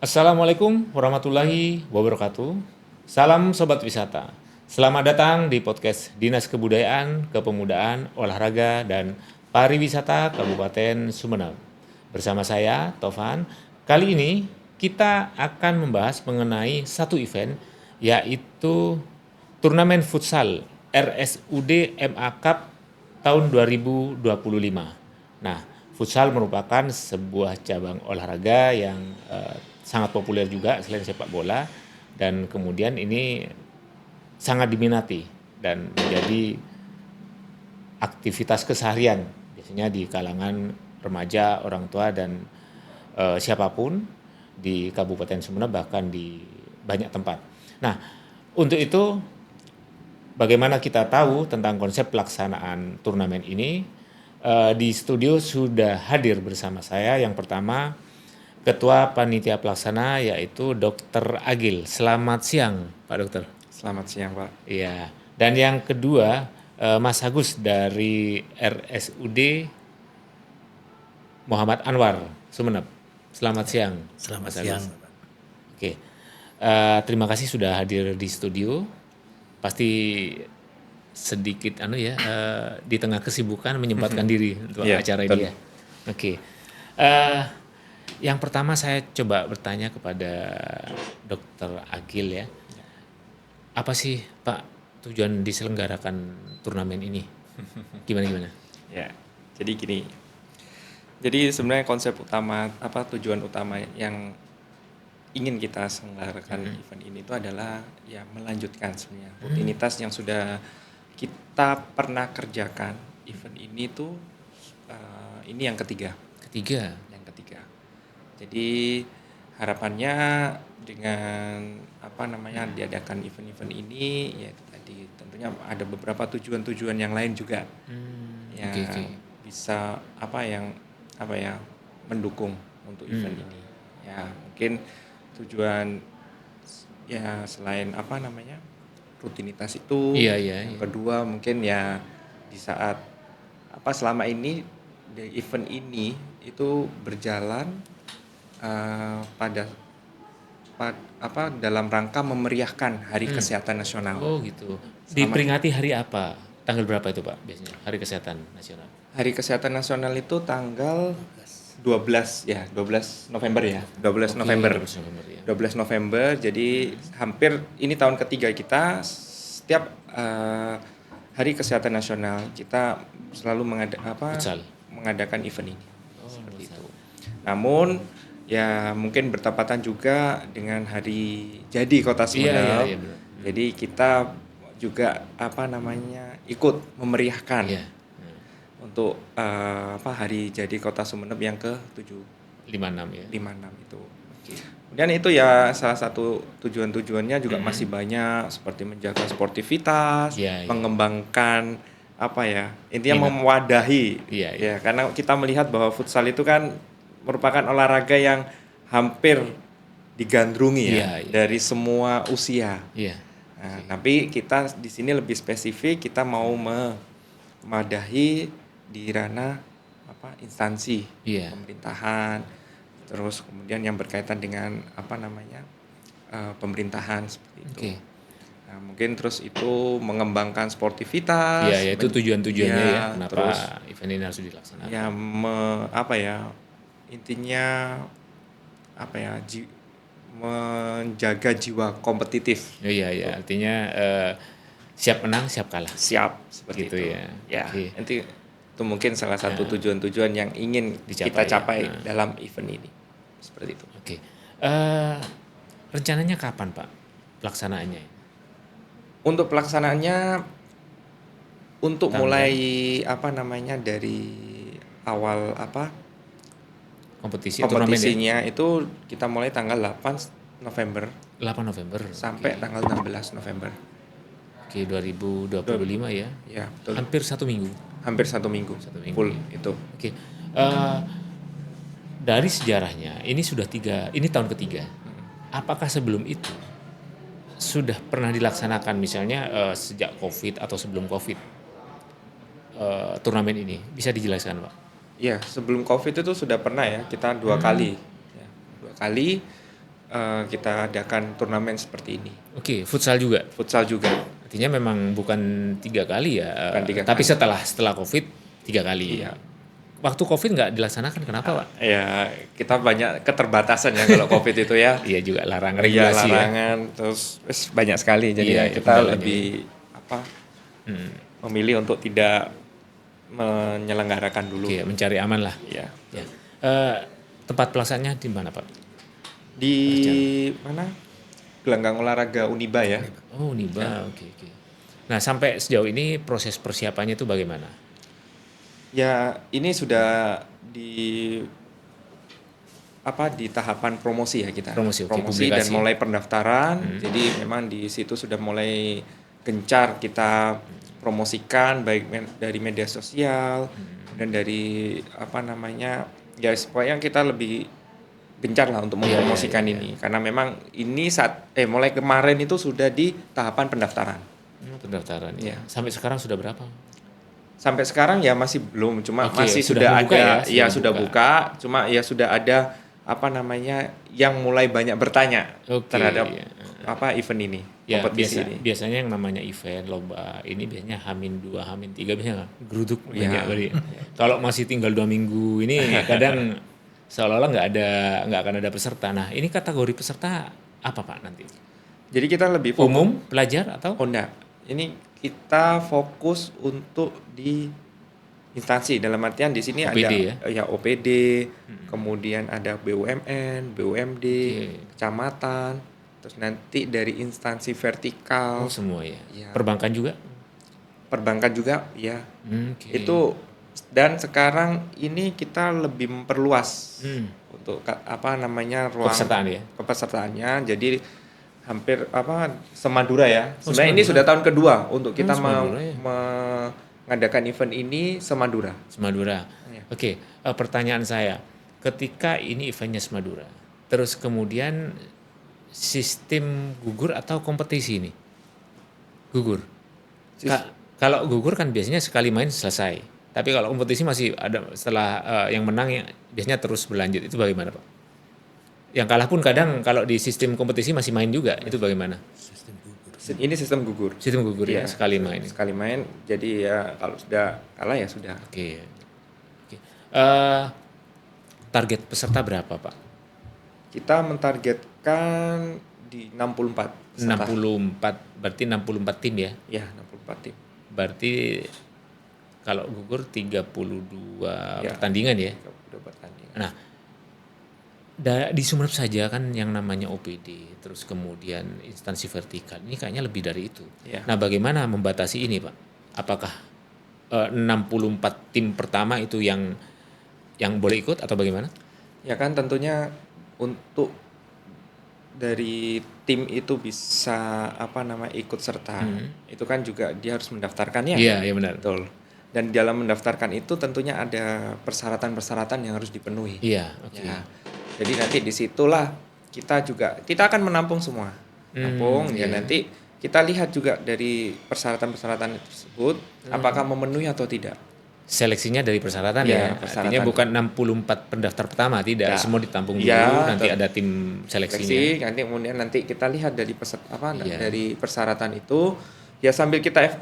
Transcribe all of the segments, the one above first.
Assalamualaikum warahmatullahi wabarakatuh. Salam Sobat Wisata. Selamat datang di podcast Dinas Kebudayaan, Kepemudaan, Olahraga, dan Pariwisata Kabupaten Sumeneb. Bersama saya, Tovan. Kali ini kita akan membahas mengenai satu event, yaitu Turnamen Futsal RSUD MA Cup tahun 2025. Nah, futsal merupakan sebuah cabang olahraga yang sangat populer juga selain sepak bola, dan kemudian ini sangat diminati dan menjadi aktivitas keseharian biasanya di kalangan remaja, orang tua, dan siapapun di Kabupaten Sumeneb, bahkan di banyak tempat. Nah, untuk itu bagaimana kita tahu tentang konsep pelaksanaan turnamen ini? Di studio sudah hadir bersama saya yang pertama Ketua Panitia Pelaksana, yaitu Dr. Agil. Selamat siang, Pak Dokter. Selamat siang, Pak. Iya. Dan yang kedua Mas Agus dari RSUD Muhammad Anwar, Sumeneb. Selamat siang. Selamat Mas siang. Agus. Oke. Terima kasih sudah hadir di studio. Pasti sedikit di tengah kesibukan menyempatkan diri untuk Iya, acara betul. ini ya. Oke. Eh, yang pertama saya coba bertanya kepada Dr. Agil ya. Apa sih Pak tujuan diselenggarakan turnamen ini? Gimana? Ya, jadi gini. Jadi sebenarnya konsep utama, tujuan utama yang ingin kita selenggarakan event ini itu adalah ya melanjutkan sebenarnya rutinitas yang sudah kita pernah kerjakan. Event ini tuh ini yang ketiga. Yang ketiga. Jadi harapannya dengan diadakan event-event ini, yaitu tadi tentunya ada beberapa tujuan-tujuan yang lain juga yang bisa mendukung untuk event ini. Ya mungkin tujuan ya selain rutinitas itu, yang kedua mungkin ya di saat selama ini di event ini itu berjalan dalam rangka memeriahkan Hari Kesehatan Nasional. Oh gitu. Diperingati hari apa? Tanggal berapa itu Pak biasanya? Hari Kesehatan Nasional. Hari Kesehatan Nasional itu tanggal 12 November ya. 12 November. 12 November. Jadi hampir ini tahun ketiga kita, setiap Hari Kesehatan Nasional kita selalu mengadakan event ini. Seperti itu. Namun ya mungkin bertepatan juga dengan hari jadi Kota Sumeneb. Iya. Jadi kita juga ikut memeriahkan untuk hari jadi Kota Sumeneb yang ke-7 56 ya. 56 itu. Kemudian itu ya salah satu tujuan-tujuannya juga masih banyak, seperti menjaga sportivitas, mengembangkan intinya mewadahi. Ya, karena kita melihat bahwa futsal itu kan merupakan olahraga yang hampir digandrungi dari semua usia. Nah, tapi kita di sini lebih spesifik, kita mau memadahi di ranah instansi pemerintahan, terus kemudian yang berkaitan dengan pemerintahan seperti itu. Nah, mungkin terus itu mengembangkan sportivitas. Iya, itu tujuan-tujuannya ya. Kenapa terus event ini harus dilaksanakan? Ya, intinya menjaga jiwa kompetitif. Iya, artinya siap menang, siap kalah. Siap seperti Gitu itu. ya. Nanti itu mungkin salah satu tujuan-tujuan yang ingin kita capai dalam event ini. Seperti itu. Oke. Rencananya kapan Pak pelaksanaannya? Untuk pelaksanaannya, untuk mulai dari awal kompetisinya itu kita mulai tanggal 8 November. 8 November sampai tanggal 16 November. Oke, 2025 ya. Ya, betul. Hampir 1 minggu. Hampir 1 minggu. Full itu. Oke. Dari sejarahnya ini ini tahun ketiga. Apakah sebelum itu sudah pernah dilaksanakan misalnya sejak Covid atau sebelum Covid turnamen ini? Bisa dijelaskan Pak? Ya, sebelum Covid itu sudah pernah ya, kita 2 kali. Ya, 2 kali. kita adakan turnamen seperti ini. Oke, futsal juga. Futsal juga. Artinya memang bukan 3 kali ya, Bukan 3 tapi kali. setelah COVID 3 kali. Iya. Waktu COVID nggak dilaksanakan, kenapa Pak? Ya, kita banyak keterbatasan ya kalau COVID itu ya. Iya juga larangan Iya, regulasi ya. larangan terus banyak sekali. Jadi Iya, ya kita kendalanya. lebih memilih untuk tidak menyelenggarakan dulu. Oke, mencari aman lah. Ya. Ya. Tempat pelaksanaannya di mana Pak? Di mana? Gelanggang olahraga Uniba ya. Oh, Niba. Oke. Nah, sampai sejauh ini proses persiapannya itu bagaimana? Ya, ini sudah di tahapan promosi ya kita. Promosi, oke, dan publikasi. mulai pendaftaran. Jadi memang di situ sudah mulai gencar kita promosikan baik dari media sosial dan dari ya pokoknya kita lebih gencar lah untuk mempromosikan ini karena memang ini mulai kemarin itu sudah di tahapan pendaftaran. Pendaftaran. Iya. Sampai sekarang sudah berapa? Sampai sekarang ya masih belum, cuma Oke, masih sudah sudah membuka ada, ya? sudah buka, cuma ya sudah ada yang mulai banyak bertanya Oke, terhadap iya. event ini, Ya, kompetisi ini. biasanya yang namanya event lomba ini biasanya H-2, H-3 biasanya geruduk Iya. banyak kali. Kalau masih tinggal 2 minggu ini kadang seolah-olah nggak akan ada peserta. Nah, ini kategori peserta apa Pak nanti? Jadi kita lebih fokus, Umum, pelajar atau? enggak. Ini kita fokus untuk di instansi, dalam artian di sini OPD ada OPD, kemudian ada BUMN, BUMD, kecamatan, terus nanti dari instansi vertikal, Oh, semua ya. Iya. Perbankan juga? perbankan juga ya. Oke. Itu dan sekarang ini kita lebih memperluas untuk ruang Kepesertaan ya? kepesertaannya. Jadi hampir semadura ya. Oh, Sebenarnya ini semadura. sudah tahun kedua untuk kita semadura ya. mengadakan event ini semadura. Semadura. Iya. Oke, pertanyaan saya, ketika ini eventnya Semadura, terus kemudian sistem gugur atau kompetisi ini? Gugur. Kalau gugur kan biasanya sekali main selesai. Tapi kalau kompetisi masih ada setelah yang menang biasanya terus berlanjut. Itu bagaimana Pak? Yang kalah pun kadang kalau di sistem kompetisi masih main juga. Itu bagaimana? Ini sistem gugur. Sistem gugur ya, Iya, sekali main. Sekali main. Jadi ya kalau sudah kalah ya sudah. Oke. Target peserta berapa Pak? Kita mentargetkan di 64 peserta. 64, berarti 64 tim ya? Ya, 64 tim. Berarti kalau gugur 32 Ya. pertandingan ya? 32 pertandingan. Nah, di Sumeneb saja kan yang namanya OPD, terus kemudian instansi vertikal, ini kayaknya lebih dari itu. Ya. Nah, bagaimana membatasi ini Pak? Apakah 64 tim pertama itu yang boleh ikut atau bagaimana? Ya kan tentunya untuk dari tim itu bisa ikut serta. Itu kan juga dia harus mendaftarkannya. Iya, iya benar. Betul. Dan dalam mendaftarkan itu tentunya ada persyaratan-persyaratan yang harus dipenuhi. Iya, oke. Ya. Jadi nanti disitulah kita akan menampung semua. iya. Nanti kita lihat juga dari persyaratan-persyaratan tersebut apakah memenuhi atau tidak. Seleksinya dari persyaratan Ya, ya. persyaratan. Artinya bukan 64 pendaftar pertama, tidak. Ya. Semua ditampung dulu, Ya, nanti ada tim seleksinya. nanti kita lihat dari Iya. dari persyaratan itu ya sambil kita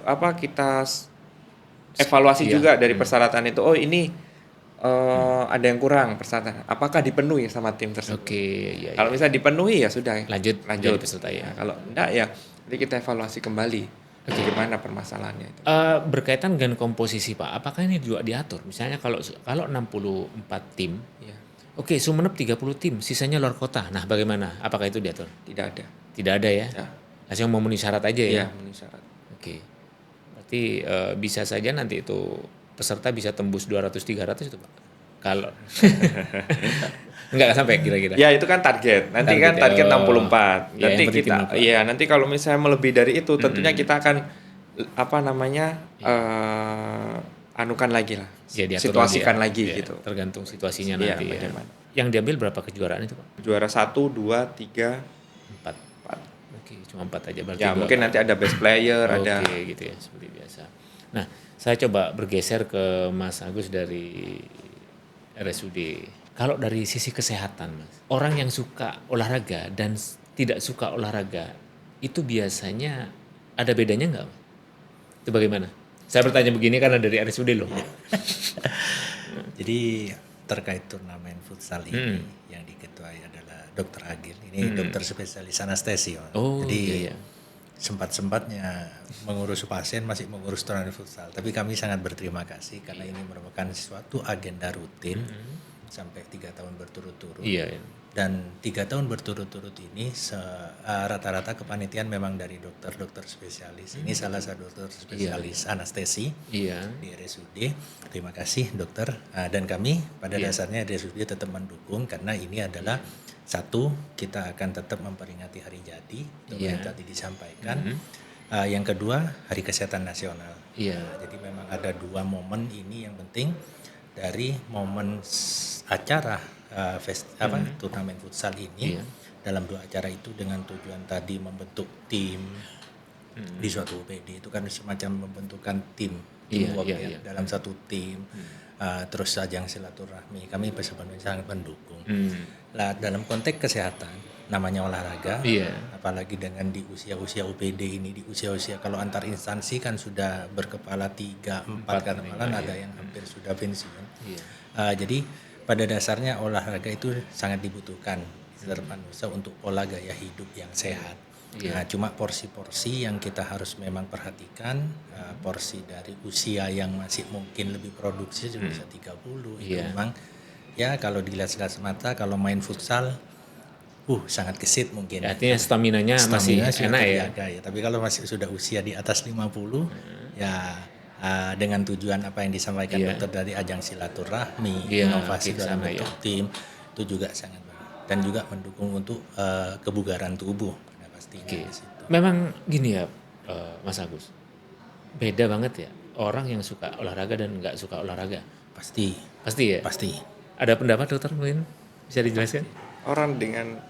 evaluasi Iya. juga dari persyaratan itu. Oh, ini ada yang kurang persyaratan. Apakah dipenuhi sama tim tersebut? Oke, iya. Kalau misalnya dipenuhi ya sudah. Lanjut jadi peserta ya. Kalau enggak ya nanti kita evaluasi kembali. Bagaimana permasalahannya itu. Berkaitan dengan komposisi Pak, apakah ini juga diatur? Misalnya kalau 64 tim, Ya, oke Sumeneb 30 tim, sisanya luar kota. Nah bagaimana? Apakah itu diatur? tidak ada. Tidak ada ya? Ya, Langsung memenuhi syarat aja ya? ya memenuhi syarat. Oke. Berarti bisa saja nanti itu peserta bisa tembus 200-300 itu Pak? Kalau enggak sampai kira-kira. Ya itu kan target. Nanti kan target 64. Ya, Nanti yang penting kita 64. nanti kalau misalnya melebihi dari itu tentunya kita akan anukan lagi lah. Ya, diatur Situasikan ya. lagi Ya, gitu. tergantung situasinya Iya, nanti ya. bagaimana. Yang diambil berapa kejuaraan itu Pak? Juara 1, 2, 3, 4. 4. Oke, cuma 4 aja berarti. Ya, mungkin nanti ada best player, ada. Oke, gitu ya, seperti biasa. Nah, saya coba bergeser ke Mas Agus dari RSUD Kalau dari sisi kesehatan, Mas, orang yang suka olahraga dan tidak suka olahraga itu biasanya ada bedanya nggak, Mas? Itu bagaimana? Saya bertanya begini karena dari RSUD loh. Jadi terkait turnamen futsal ini yang diketuai adalah Dokter Agil. Ini dokter spesialis anestesi. Pak. Oh, Jadi iya, iya. sempat-sempatnya mengurus pasien masih mengurus turnamen futsal. Tapi kami sangat berterima kasih karena ini merupakan suatu agenda rutin sampai 3 tahun berturut-turut. Iya, iya. Dan 3 tahun berturut-turut ini rata-rata kepanitiaan memang dari dokter-dokter spesialis. Ini salah satu dokter spesialis anestesi Iya. di RSUD. Terima kasih dokter. Dan kami pada dasarnya RSUD tetap mendukung karena ini adalah satu, kita akan tetap memperingati Hari Jadi yang tadi disampaikan. Yang kedua, Hari Kesehatan Nasional. Iya. Jadi memang ada 2 momen ini yang penting dari momen acara turnamen futsal ini. Dalam 2 acara itu dengan tujuan tadi membentuk tim di suatu UPD itu kan semacam membentukkan tim teamwork dalam satu tim. Terus ajang silaturahmi kami sebenarnya sangat mendukung. Lah dalam konteks kesehatan namanya olahraga, apalagi dengan di usia-usia UPD ini, di usia-usia kalau antar instansi kan sudah berkepala 3, 4 kan malah ada yang hampir sudah pensiun. Jadi pada dasarnya olahraga itu sangat dibutuhkan di manusia untuk pola gaya hidup yang sehat. Nah, cuma porsi-porsi yang kita harus memang perhatikan, porsi dari usia yang masih mungkin lebih produksi sudah bisa 30 itu memang ya kalau dilihat secara mata kalau main futsal sangat gesit mungkin. Artinya staminanya masih enak ya. Tapi kalau masih sudah usia di atas 50 ya dengan tujuan apa yang disampaikan dokter dari ajang silaturahmi, inovasi dalam bentuk tim itu juga sangat bagus dan juga mendukung untuk kebugaran tubuh pada pastinya di situ. Memang gini ya, Mas Agus, beda banget ya orang yang suka olahraga dan nggak suka olahraga. Pasti ya. Pasti. Ada pendapat dokter mungkin bisa dijelaskan? Orang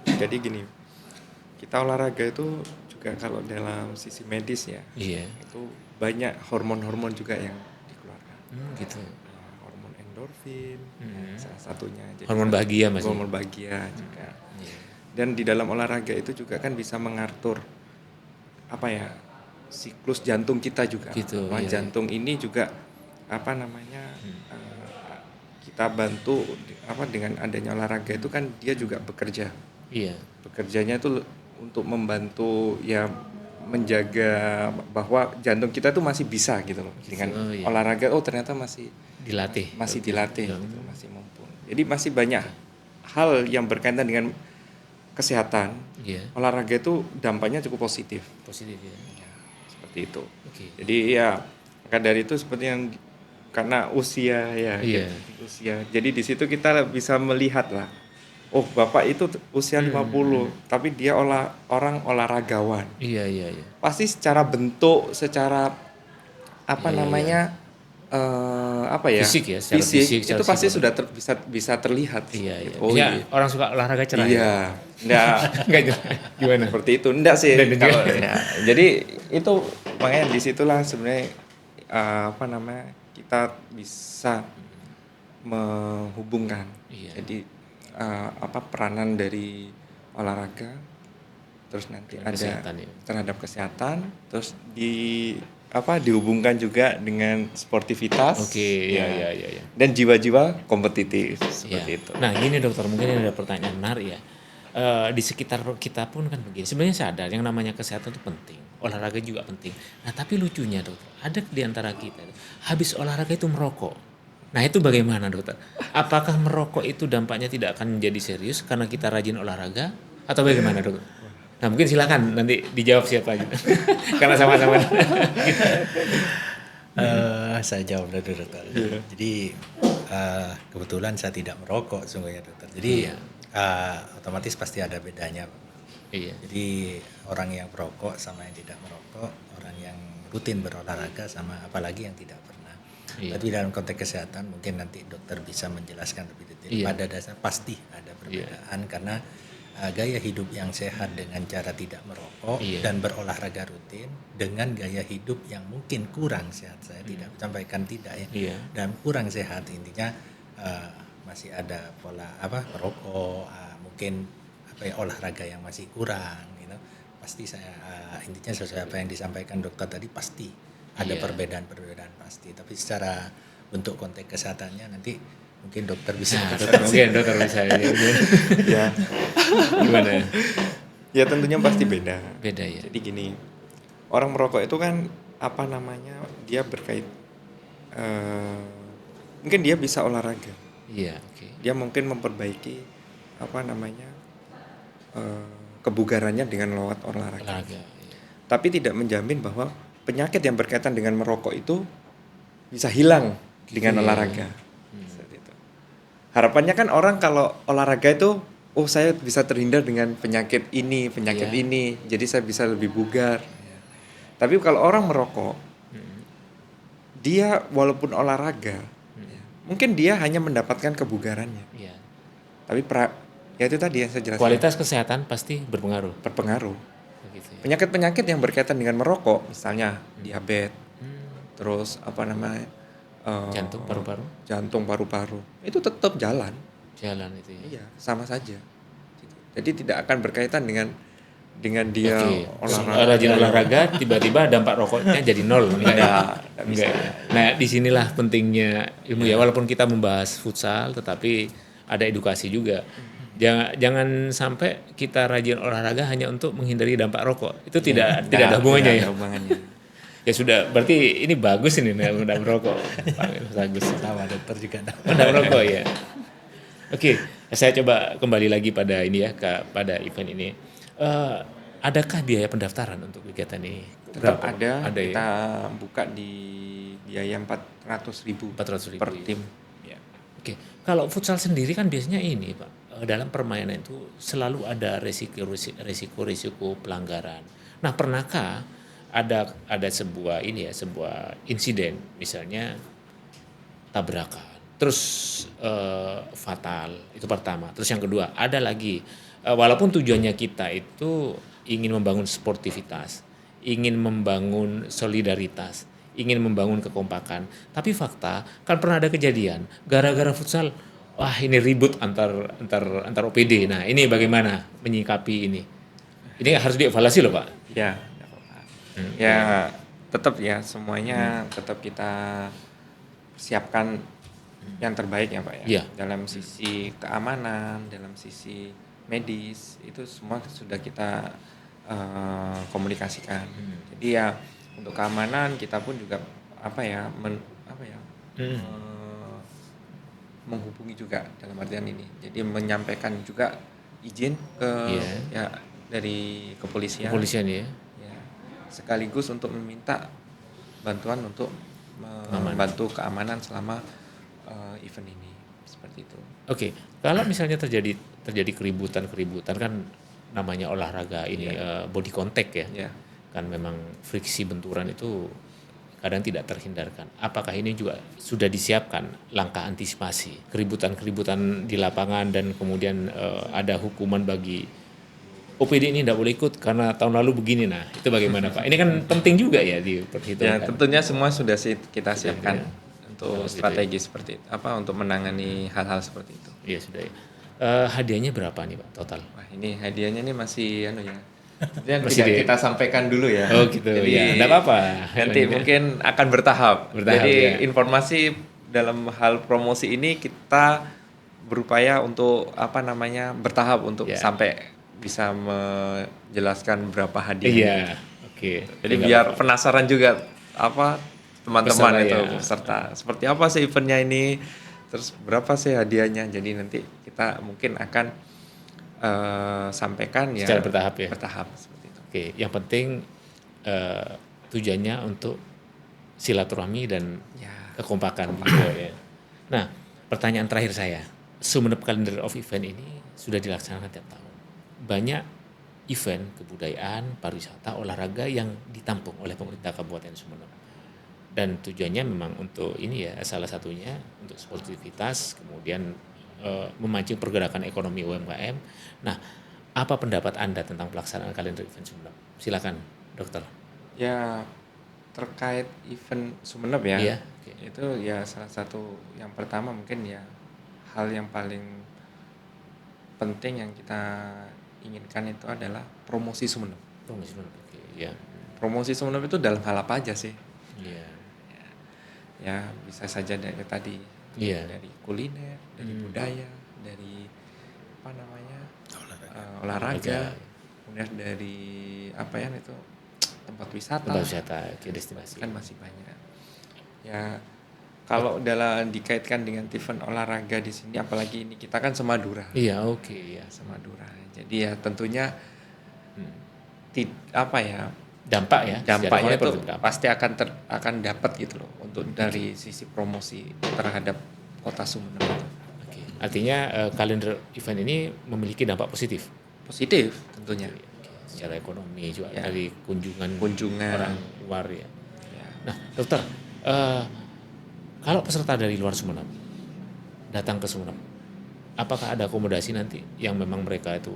jadi gini, kita olahraga itu juga kalau dalam sisi medis ya, itu banyak hormon-hormon juga yang dikeluarkan. Gitu. Hormon endorfin, salah satunya. Jadi hormon bahagia Mas. Hormon bahagia juga. Dan di dalam olahraga itu juga kan bisa mengatur siklus jantung kita juga. Gitu, jantung ini juga kita bantu dengan adanya olahraga itu kan dia juga bekerja. Bekerjanya itu untuk membantu menjaga bahwa jantung kita tuh masih bisa gitu loh dengan olahraga. Ternyata masih dilatih gitu, masih mumpuni. Jadi masih banyak hal yang berkaitan dengan kesehatan. Olahraga itu dampaknya cukup positif ya, seperti itu. Jadi maka dari itu seperti yang karena usia usia. Jadi di situ kita bisa melihat lah. Bapak itu usia 50, tapi dia orang olahragawan. Iya. Pasti secara bentuk, secara fisik ya, secara fisik itu pasti sudah bisa terlihat. Orang suka olahraga cerah. Enggak gimana? Seperti itu. Enggak sih. Jadi itu makanya disitulah sebenarnya kita bisa menghubungkan. Jadi peranan dari olahraga terus nanti terhadap kesehatan terus dihubungkan juga dengan sportivitas dan jiwa-jiwa kompetitif seperti itu. Nah gini dokter, mungkin ada pertanyaan menarik ya. Di sekitar kita pun kan begini, sebenarnya sadar yang namanya kesehatan itu penting, olahraga juga penting. Nah tapi lucunya dokter, ada di antara kita habis olahraga itu merokok. Nah itu bagaimana dokter? Apakah merokok itu dampaknya tidak akan menjadi serius karena kita rajin olahraga atau bagaimana dokter? Nah mungkin silakan nanti dijawab siapa gitu. Karena sama-sama. Saya jawab dulu dokter. Jadi kebetulan saya tidak merokok sungguhnya dokter. Jadi otomatis pasti ada bedanya. Jadi orang yang merokok sama yang tidak merokok, orang yang rutin berolahraga sama apalagi yang tidak pernah. Tapi dalam konteks kesehatan mungkin nanti dokter bisa menjelaskan lebih detail. Pada dasar pasti ada perbedaan karena gaya hidup yang sehat dengan cara tidak merokok dan berolahraga rutin dengan gaya hidup yang mungkin kurang sehat. Saya tidak sampaikan tidak ya. Dan kurang sehat intinya masih ada pola merokok, mungkin olahraga yang masih kurang, gitu. Pasti intinya sesuai apa yang disampaikan dokter tadi, pasti ada Iya. perbedaan pasti. Tapi secara bentuk konteks kesehatannya nanti mungkin dokter bisa. Nah, mungkin dokter bisa ini. Ya, Gimana? ya tentunya pasti beda. Beda ya. Jadi gini, orang merokok itu kan dia berkait mungkin dia bisa olahraga. Iya, oke. Dia mungkin memperbaiki kebugarannya dengan lewat olahraga. Olahraga. Iya. Tapi tidak menjamin bahwa penyakit yang berkaitan dengan merokok itu bisa hilang dengan Iya. olahraga. Seperti itu. Harapannya kan orang kalau olahraga itu, saya bisa terhindar dengan penyakit ini, Iya. ini, jadi saya bisa lebih bugar. Tapi kalau orang merokok, dia walaupun olahraga, mungkin dia hanya mendapatkan kebugarannya. Iya. Tapi ya itu tadi yang saya jelaskan. Kualitas kesehatan pasti berpengaruh. Berpengaruh. Begitu ya. Penyakit-penyakit yang berkaitan dengan merokok, misalnya diabetes, terus Jantung, paru-paru. jantung, paru-paru, itu tetap jalan. Jalan itu ya. Iya, sama saja. Gitu. Jadi tidak akan berkaitan dengan dia Oke. olahraga. Rajin olahraga, tiba-tiba dampak rokoknya jadi nol. Enggak. Tidak bisa. Nah, disinilah pentingnya ilmu ya. Walaupun kita membahas futsal, tetapi ada edukasi juga. Jangan sampai kita rajin olahraga hanya untuk menghindari dampak rokok. Itu tidak ada hubungannya ya. Tidak ada hubungannya. Ya sudah, berarti ini bagus ini tidak merokok. Bagus. Sama dokter juga. Tidak merokok ya. Oke, saya coba kembali lagi pada ini ya, pada event ini. Adakah biaya pendaftaran untuk kegiatan ini? Tetap Berapa? ada. Ada ya? Kita buka di biaya 400.000 400.000 per tim. Ya. Oke, kalau futsal sendiri kan biasanya ini Pak, dalam permainan itu selalu ada resiko pelanggaran. Nah, pernahkah ada sebuah insiden, misalnya tabrakan, terus fatal, itu pertama. Terus yang kedua, ada lagi, walaupun tujuannya kita itu ingin membangun sportivitas, ingin membangun solidaritas, ingin membangun kekompakan, tapi fakta kan pernah ada kejadian gara-gara futsal, wah ini ribut antar OPD. Nah, ini bagaimana menyikapi ini? Ini harus dievaluasi loh Pak. Ya, tidak apa-apa. Ya, tetap ya semuanya tetap kita siapkan yang terbaik ya Pak ya. Iya. Dalam sisi keamanan, dalam sisi medis, itu semua sudah kita komunikasikan. Jadi ya untuk keamanan kita pun juga menghubungi juga dalam artian ini. Jadi menyampaikan juga izin ke dari kepolisian. Kepolisian ya. Ya, sekaligus untuk meminta bantuan untuk membantu keamanan selama event ini, seperti itu. Oke, kalau misalnya terjadi keributan kan namanya olahraga ini body contact ya. Ya. Kan memang friksi benturan itu kadang tidak terhindarkan. Apakah ini juga sudah disiapkan langkah antisipasi keributan di lapangan dan kemudian ada hukuman bagi OPD ini tidak boleh ikut karena tahun lalu begini. Nah, itu bagaimana Pak? Ini kan penting juga ya Ya, diperhitungkan. tentunya semua sudah kita siapkan ya. untuk Gitu strategi seperti itu, untuk menangani hal-hal seperti itu. Iya sudah ya. Hadiahnya berapa nih Pak total? Wah, ini hadiahnya ini masih yang Masih tidak kita sampaikan dulu ya. Oh gitu. Jadi Ya, enggak apa-apa. nanti mungkin akan bertahap. Jadi ya. informasi dalam hal promosi ini kita berupaya untuk bertahap untuk Ya. sampai bisa menjelaskan berapa hadiahnya. Iya. Oke. Jadi Nggak biar apa-apa. penasaran juga teman-teman Peserta, itu ya. peserta. Seperti apa sih eventnya ini? Terus berapa sih hadiahnya? Jadi nanti kita mungkin akan sampaikan ya Secara bertahap ya. Bertahap seperti itu. Oke, yang penting tujuannya untuk silaturahmi dan Ya. kekompakan gitu ya. Nah, pertanyaan terakhir saya, Sumeneb Calendar of Event ini sudah dilaksanakan tiap tahun. Banyak event kebudayaan, pariwisata, olahraga yang ditampung oleh pemerintah Kabupaten Sumeneb. Dan tujuannya memang untuk ini ya, salah satunya untuk sportivitas, kemudian memancing pergerakan ekonomi UMKM. Nah, apa pendapat Anda tentang pelaksanaan kalender event Sumeneb? Silakan, Dokter. Ya, terkait event Sumeneb ya. Iya, oke. Itu ya salah satu yang pertama mungkin ya hal yang paling penting yang kita inginkan itu adalah promosi Sumeneb. Promosi Sumeneb. Oke, ya. Promosi Sumeneb itu dalam hal apa aja sih? Iya. Ya bisa saja dari tadi, Iya. dari kuliner, dari budaya, dari apa namanya olahraga, kemudian dari apa ya itu tempat wisata ke destinasi. kan masih banyak. Ya kalau dalam dikaitkan dengan event olahraga di sini, apalagi ini kita kan semadura. Iya, oke, ya. Semadura. Jadi ya tentunya apa ya? Dampaknya itu pasti akan dapat gitu loh untuk dari sisi promosi terhadap Kota Sumeneb. Oke. Artinya kalender event ini memiliki dampak positif. Positif tentunya. Oke. Secara ekonomi juga Ya. dari kunjungan orang luar ya. Ya. Nah, dokter, kalau peserta dari luar Sumeneb datang ke Sumeneb, apakah ada akomodasi nanti yang memang mereka itu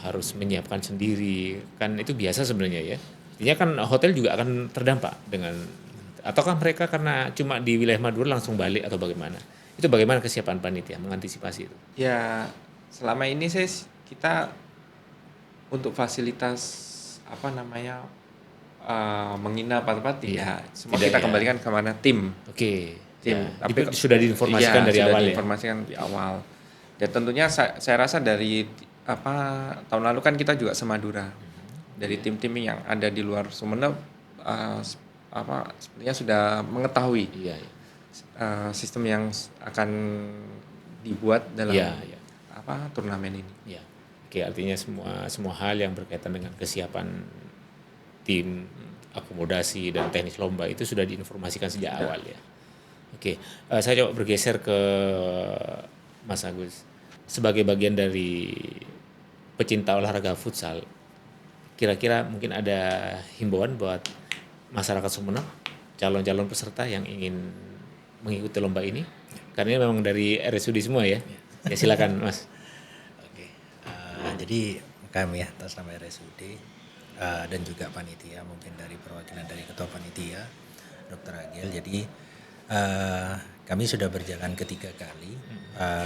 harus menyiapkan sendiri? Kan itu biasa sebenarnya ya. Artinya kan hotel juga akan terdampak dengan, ataukah mereka karena cuma di wilayah Madura langsung balik atau bagaimana? Itu bagaimana kesiapan panitia mengantisipasi itu? Ya selama ini kita untuk fasilitas apa namanya menginap apa tidak, semua Tidak kita ya. kembalikan kemana tim. Oke. Tim. Ya. Tapi Sudah diinformasikan dari sudah awal ya. diinformasikan di awal. Dan tentunya saya rasa dari tahun lalu kan kita juga semadura. Dari tim-tim yang ada di luar Sumeneb sebenarnya sudah mengetahui Iya. sistem yang akan dibuat dalam Iya. turnamen ini. Ya, oke, artinya semua hal yang berkaitan dengan kesiapan tim, akomodasi dan teknis lomba itu sudah diinformasikan sejak awal ya. Oke, saya coba bergeser ke Mas Agus. Sebagai bagian dari pecinta olahraga futsal, kira-kira mungkin ada himbauan buat masyarakat Sumeneb, calon-calon peserta yang ingin mengikuti lomba ini? Karena ini memang dari RSUD semua ya. Ya silakan Mas. Oke, jadi kami atas nama RSUD dan juga panitia, mungkin dari perwakilan dari ketua panitia Dr. Agil. Jadi kami sudah berjalan ketiga kali.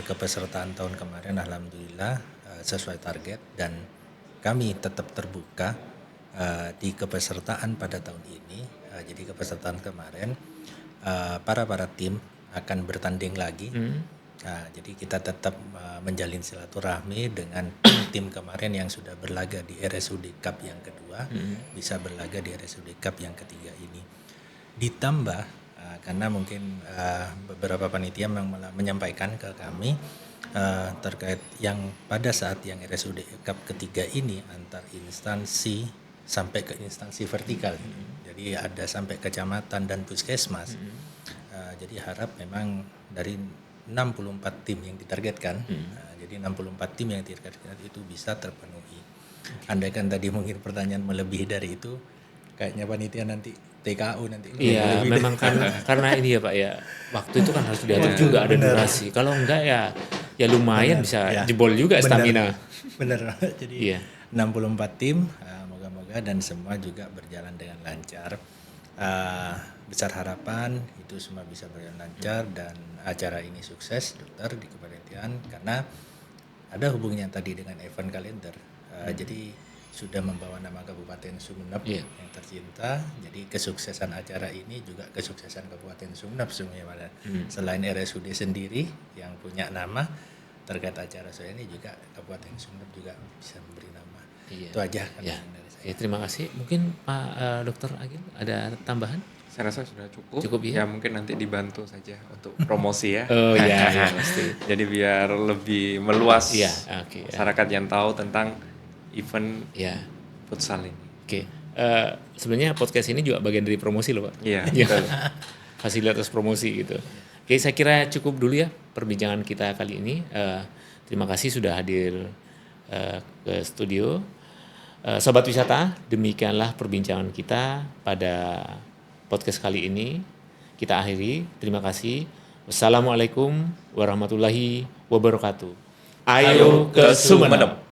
Kepesertaan tahun kemarin alhamdulillah sesuai target, dan kami tetap terbuka di kepesertaan pada tahun ini. Jadi kepesertaan kemarin para tim akan bertanding lagi. Nah, jadi kita tetap menjalin silaturahmi dengan tim kemarin yang sudah berlaga di RSUD Cup yang kedua, bisa berlaga di RSUD Cup yang ketiga ini. Ditambah karena mungkin beberapa panitia menyampaikan ke kami terkait yang pada saat yang RSUD Cup ketiga ini antar instansi sampai ke instansi vertikal. Jadi ada sampai kecamatan dan puskesmas. Jadi harap memang dari 64 tim yang ditargetkan, jadi 64 tim yang ditargetkan itu bisa terpenuhi. Andaikan tadi mungkin pertanyaan melebihi dari itu, kayaknya panitia nanti TKU nanti. Iya, memang karena ini ya Pak ya, waktu itu kan harus diatur juga, ada durasi. Kalau enggak ya lumayan bisa jebol juga stamina. Bener. Jadi 64 tim, moga-moga dan semua juga berjalan dengan lancar. Besar harapan itu semua bisa berjalan lancar dan acara ini sukses, dokter, di kepanitiaan, karena ada hubungannya tadi dengan event kalender. Jadi sudah membawa nama Kabupaten Sumeneb yang tercinta. Jadi kesuksesan acara ini juga kesuksesan Kabupaten Sumeneb semuanya. Selain RSUD sendiri yang punya nama terkait acara saya ini, juga Kabupaten Sumeneb juga bisa memberi nama. Itu aja dari saya. Terima kasih. Mungkin Pak Dr. Agil ada tambahan? Saya rasa sudah cukup. Cukup ya. Ya mungkin nanti dibantu saja untuk promosi ya. Oh iya, pasti. Jadi biar lebih meluas masyarakat yang tahu tentang event futsal ini. Oke. Sebenarnya podcast ini juga bagian dari promosi loh Pak. Iya. Fasilitas promosi gitu. Oke, saya kira cukup dulu ya perbincangan kita kali ini. Terima kasih sudah hadir ke studio. Sobat wisata, demikianlah perbincangan kita pada podcast kali ini. Kita akhiri. Terima kasih. Wassalamualaikum warahmatullahi wabarakatuh. Ayo ke Sumeneb.